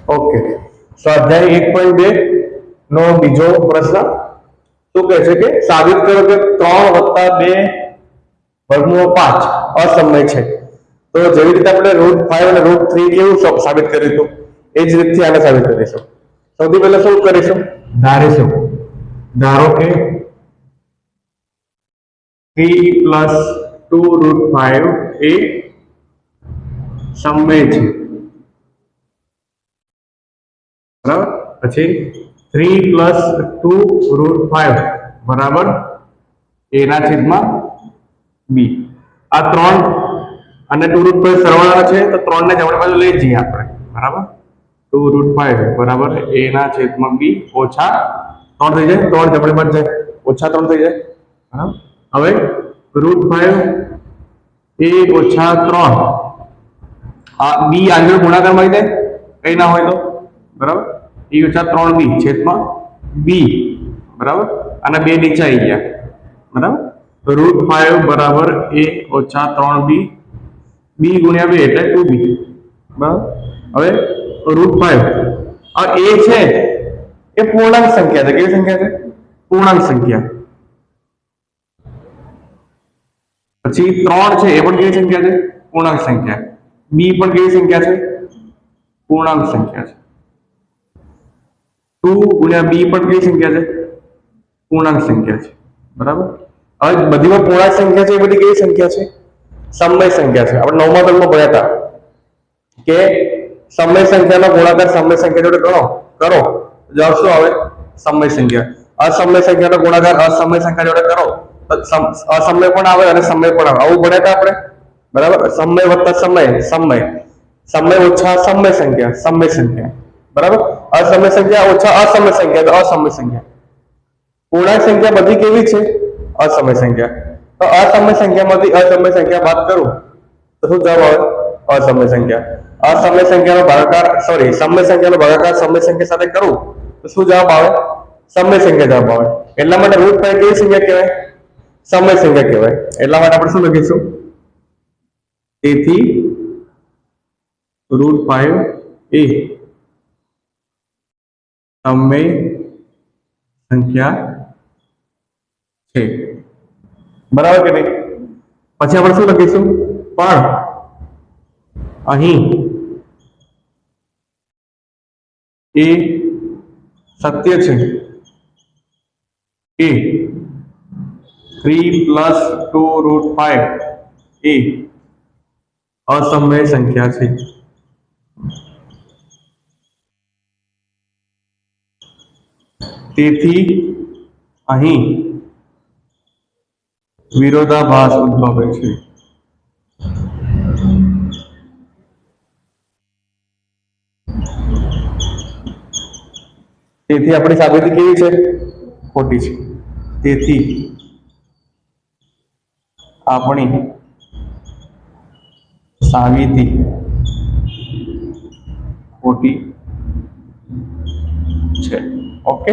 Okay, સ્વાધ્યાય 1.2 નો બીજો પ્રશ્ન શું કહે છે કે સાબિત કરો કે 3 + 2 વર્ગમૂળ 5 અસમય છે. તો જેવી રીતે આપણે √5 અને √3 કેવું સાબિત કર્યું હતું એ જ રીતથી આને સાબિત કરીશું. સૌથી પહેલા શું કરીશું? ધારીશું. ધારો કે 3 + 2 √5 એ સમય છે. બરાબર. પછી 3 + 2 √5 બરાબર a ના છેદમાં b. આ 3 અને 2 √5 સરવાળા છે તો 3 ને જમણી બાજુ લઈ જઈએ આપણે. બરાબર. 2 √5 બરાબર a ના છેદમાં b ઓછા 3 થઈ જાય. 3 જમણી બાજુ જાય ઓછા 3 થઈ જાય. બરાબર. હવે √5 a ઓછા 3 આ b આગળ ગુણાકારમાં આવી જાય કઈ ના હોય તો. બરાબર. a ઓછા 3b છેદમાં b. બરાબર. અને 2 નીચે આવી ગયા. બરાબર. √5 બરાબર a ઓછા 3b b ગુણ્યા 2 એટલે 2b. બરાબર. હવે √5 આ a છે એ પૂર્ણાંક સંખ્યા છે. કેવી સંખ્યા છે? પૂર્ણાંક સંખ્યા. પછી 3 છે એ પણ કેવી સંખ્યા છે? પૂર્ણાંક સંખ્યા. b પણ કેવી સંખ્યા છે? પૂર્ણાંક સંખ્યા છે. 2 ગુણ્યા b પણ કેવી સંખ્યા છે? પૂર્ણાંક સંખ્યા છે. બરાબર. હવે બધીમાં પૂર્ણાંક સંખ્યા છે એ બધી કેવી સંખ્યા છે? સમય સંખ્યા છે. આપણે 9મા ધોરણમાં ભણ્યા હતા કે સમય સંખ્યાનો ગુણાકાર સમય સંખ્યા જોડે કરો જવાબ શું આવે? સમય સંખ્યા. અસમય સંખ્યાનો ગુણાકાર અસમય સંખ્યા જોડે કરો તો અસમય પણ આવે અને સમય પણ આવે. આવું ભણ્યા હતા આપણે. બરાબર. સમય વત્તા સમય ઓછા સમય સંખ્યા. બરાબર. અસમય સંખ્યા ઓછા અસમય સંખ્યા તો અસમય સંખ્યા. પૂર્ણાંક સંખ્યા બધી કેવી છે? અસમય સંખ્યા. તો અસમય સંખ્યામાંથી અસમય સંખ્યા બાદ કરું તો શું જવાબ આવે? અસમય સંખ્યા. અસમય સંખ્યાનો ભાગાકાર સમય સંખ્યાનો ભાગાકાર સમય સંખ્યા સાથે કરું તો શું જવાબ આવે? સમય સંખ્યા જવાબ આવે. એટલા માટે √5 કેવી સંખ્યા કહેવાય? સમય સંખ્યા કહેવાય. એટલા માટે આપણે શું લખીશું? તેથી √5 એ સમય સંખ્યા છે. બરાબર કે નહીં? પછી આપણે શું લખીશું? પણ અહીં એ સત્ય છે કે 3 + 2 √5 એ અસમય સંખ્યા છે. તેથી અહીં વિરોધાભાસ ઉદ્ભવે છે. તેથી આપણી સાબિતી કેવી છે? ખોટી છે. તેથી આપણી સાબિતી ખોટી છે. ઓકે.